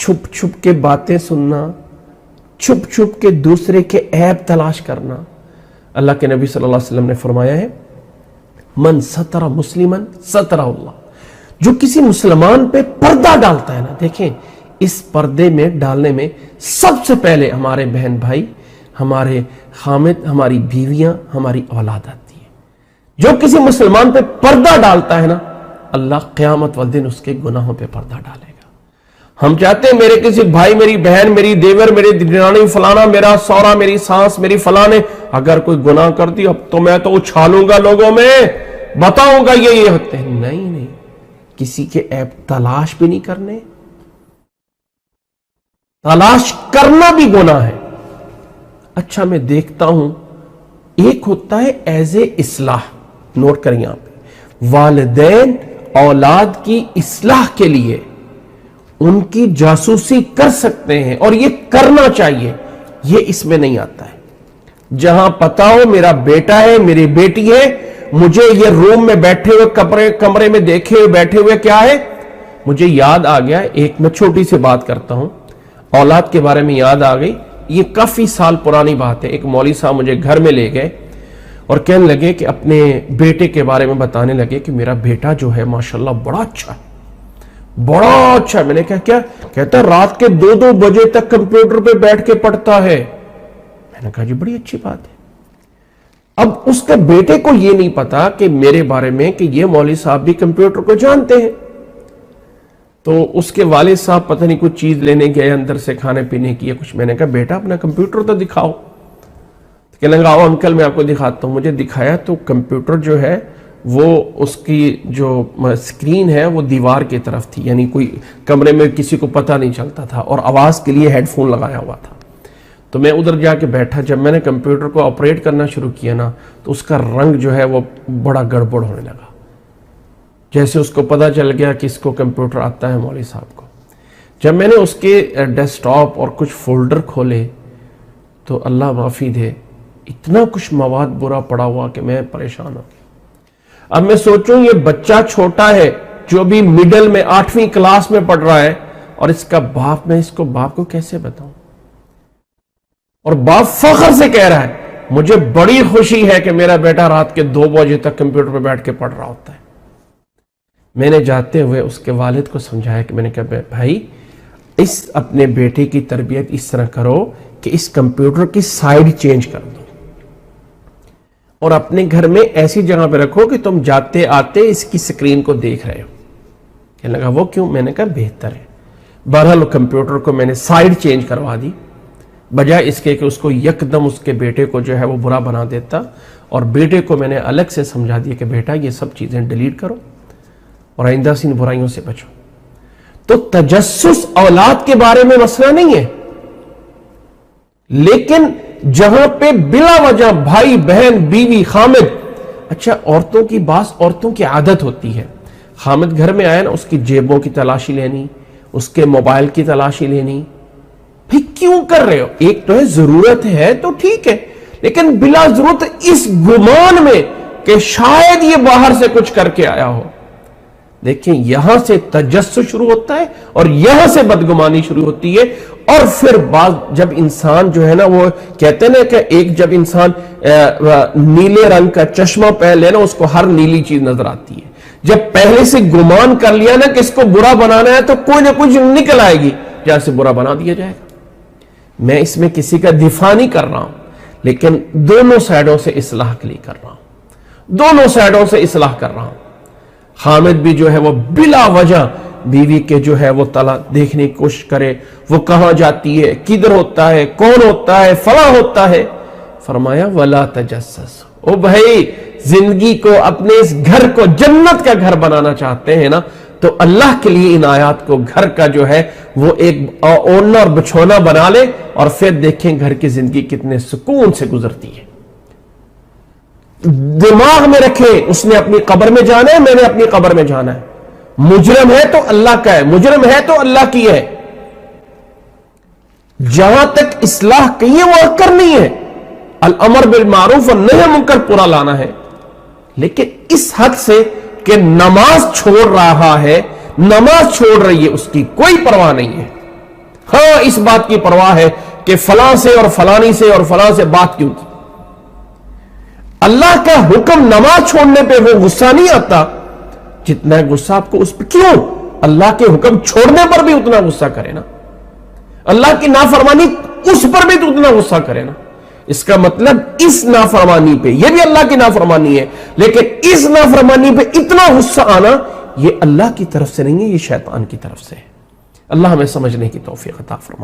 چھپ چھپ کے باتیں سننا، چھپ چھپ کے دوسرے کے عیب تلاش کرنا. اللہ کے نبی صلی اللہ علیہ وسلم نے فرمایا ہے من ستر مسلمن سترہ اللہ، جو کسی مسلمان پہ پردہ ڈالتا ہے نا، دیکھیں اس پردے میں ڈالنے میں سب سے پہلے ہمارے بہن بھائی، ہمارے خامد، ہماری بیویاں، ہماری اولاد آتی ہے. جو کسی مسلمان پہ پردہ ڈالتا ہے نا، اللہ قیامت والدن اس کے گناہوں پہ پردہ ڈالے گا. ہم چاہتے ہیں میرے کسی بھائی، میری بہن، میری دیور، میری درانی، فلانا، میرا سورا، میری سانس، میری فلانے اگر کوئی گناہ کرتی اب تو میں تو اچھالوں گا، لوگوں میں بتاؤں گا یہ ہوتے ہیں. نہیں نہیں، کسی کے عیب تلاش بھی نہیں کرنے. تلاش کرنا بھی گناہ ہے. اچھا میں دیکھتا ہوں ایک ہوتا ہے ایز اے اصلاح، نوٹ کریں یہاں پہ، والدین اولاد کی اصلاح کے لیے ان کی جاسوسی کر سکتے ہیں اور یہ کرنا چاہیے، یہ اس میں نہیں آتا ہے. جہاں پتا ہو میرا بیٹا ہے، میری بیٹی ہے، مجھے یہ روم میں بیٹھے ہوئے کمرے میں دیکھے ہوئے بیٹھے ہوئے کیا ہے، مجھے یاد آ گیا ایک، میں چھوٹی سی بات کرتا ہوں، اولاد کے بارے میں یاد آ گئی. یہ کافی سال پرانی بات ہے. ایک مولوی صاحب مجھے گھر میں لے گئے اور کہنے لگے کہ اپنے بیٹے کے بارے میں بتانے لگے کہ میرا بیٹا جو ہے ماشاءاللہ بڑا اچھا ہے، بڑا اچھا ہے. میں نے کہا کیا؟ کہتا ہے رات کے 2-2 بجے تک کمپیوٹر پہ بیٹھ کے پڑھتا ہے. میں نے کہا جی بڑی اچھی بات ہے. اب اس کے بیٹے کو یہ نہیں پتا کہ میرے بارے میں کہ یہ مولوی صاحب بھی کمپیوٹر کو جانتے ہیں. تو اس کے والد صاحب پتہ نہیں کچھ چیز لینے گئے اندر سے، کھانے پینے کی یا کچھ. میں نے کہا بیٹا اپنا کمپیوٹر تو دکھاؤ. کہنے لگا آؤ انکل میں آپ کو دکھاتا ہوں. مجھے دکھایا تو کمپیوٹر جو ہے وہ اس کی جو سکرین ہے وہ دیوار کی طرف تھی، یعنی کوئی کمرے میں کسی کو پتہ نہیں چلتا تھا، اور آواز کے لیے ہیڈ فون لگایا ہوا تھا. تو میں ادھر جا کے بیٹھا. جب میں نے کمپیوٹر کو آپریٹ کرنا شروع کیا نا تو اس کا رنگ جو ہے وہ بڑا گڑبڑ ہونے لگا. جیسے اس کو پتا چل گیا کہ اس کو کمپیوٹر آتا ہے مولوی صاحب کو. جب میں نے اس کے ڈیسک ٹاپ اور کچھ فولڈر کھولے تو اللہ معافی دے اتنا کچھ مواد برا پڑا ہوا کہ میں پریشان ہو گیا. اب میں سوچوں یہ بچہ چھوٹا ہے جو بھی مڈل میں 8ویں کلاس میں پڑھ رہا ہے اور اس کا باپ، میں اس کو باپ کو کیسے بتاؤں؟ اور باپ فخر سے کہہ رہا ہے مجھے بڑی خوشی ہے کہ میرا بیٹا رات کے 2 بجے تک کمپیوٹر پہ بیٹھ کے پڑھ رہا ہوتا ہے. میں نے جاتے ہوئے اس کے والد کو سمجھایا کہ میں نے کہا بھائی اس اپنے بیٹے کی تربیت اس طرح کرو کہ اس کمپیوٹر کی سائیڈ چینج کر دو اور اپنے گھر میں ایسی جگہ پہ رکھو کہ تم جاتے آتے اس کی سکرین کو دیکھ رہے ہو. کہنے لگا وہ کیوں؟ میں نے کہا بہتر ہے. بہرحال کمپیوٹر کو میں نے سائیڈ چینج کروا دی، بجائے اس کے کہ اس کو یکدم اس کے بیٹے کو جو ہے وہ برا بنا دیتا. اور بیٹے کو میں نے الگ سے سمجھا دیا کہ بیٹا یہ سب چیزیں ڈیلیٹ کرو اور آئندہ سے ان برائیوں سے بچو. تو تجسس اولاد کے بارے میں مسئلہ نہیں ہے، لیکن جہاں پہ بلا وجہ بھائی بہن بیوی خامد، اچھا عورتوں کی بعض عورتوں کی عادت ہوتی ہے، خامد گھر میں آیا نا اس کی جیبوں کی تلاشی لینی، اس کے موبائل کی تلاشی لینی. بھئی کیوں کر رہے ہو؟ ایک تو ہے ضرورت ہے تو ٹھیک ہے، لیکن بلا ضرورت اس گمان میں کہ شاید یہ باہر سے کچھ کر کے آیا ہو. دیکھیں یہاں سے تجسس شروع ہوتا ہے اور یہاں سے بدگمانی شروع ہوتی ہے. اور پھر بعض جب انسان جو ہے نا وہ کہتے ہیں نا کہ ایک جب انسان نیلے رنگ کا چشمہ پہن لے نا اس کو ہر نیلی چیز نظر آتی ہے. جب پہلے سے گمان کر لیا نا کہ اس کو برا بنانا ہے تو کوئی نہ کچھ نکل آئے گی جہاں سے برا بنا دیا جائے گا. میں اس میں کسی کا دفاع نہیں کر رہا ہوں، لیکن دونوں سائڈوں سے اصلاح کے لیے کر رہا ہوں، دونوں سائڈوں سے اصلاح کر رہا ہوں. خامد بھی جو ہے وہ بلا وجہ بیوی کے جو ہے وہ تلا دیکھنے کی کوشش کرے، وہ کہاں جاتی ہے، کدھر ہوتا ہے، کون ہوتا ہے، فلاں ہوتا ہے. فرمایا ولا تجسس. او بھائی زندگی کو اپنے اس گھر کو جنت کا گھر بنانا چاہتے ہیں نا تو اللہ کے لیے ان آیات کو گھر کا جو ہے وہ ایک اوڑھنا اور بچھونا بنا لے اور پھر دیکھیں گھر کی زندگی کتنے سکون سے گزرتی ہے. دماغ میں رکھیں اس نے اپنی قبر میں جانا ہے، میں نے اپنی قبر میں جانا ہے. مجرم ہے تو اللہ کا ہے، مجرم ہے تو اللہ کی ہے. جہاں تک اصلاح کہی ہے وہ کرنی ہے، الامر بالمعروف اور نہی عن المنکر پورا لانا ہے. لیکن اس حد سے کہ نماز چھوڑ رہا ہے، نماز چھوڑ رہی ہے، اس کی کوئی پرواہ نہیں ہے. ہاں اس بات کی پرواہ ہے کہ فلاں سے اور فلانی سے اور فلاں سے بات کیوں کی. اللہ کا حکم نماز چھوڑنے پہ وہ غصہ نہیں آتا جتنا غصہ آپ کو اس پہ. کیوں؟ اللہ کے حکم چھوڑنے پر بھی اتنا غصہ کرے نا, اللہ کی نافرمانی اس پر بھی تو اتنا غصہ کرے نا. اس کا مطلب اس نافرمانی پہ, یہ بھی اللہ کی نافرمانی ہے, لیکن اس نافرمانی پہ اتنا غصہ آنا یہ اللہ کی طرف سے نہیں ہے, یہ شیطان کی طرف سے ہے. اللہ ہمیں سمجھنے کی توفیق عطا فرمائے.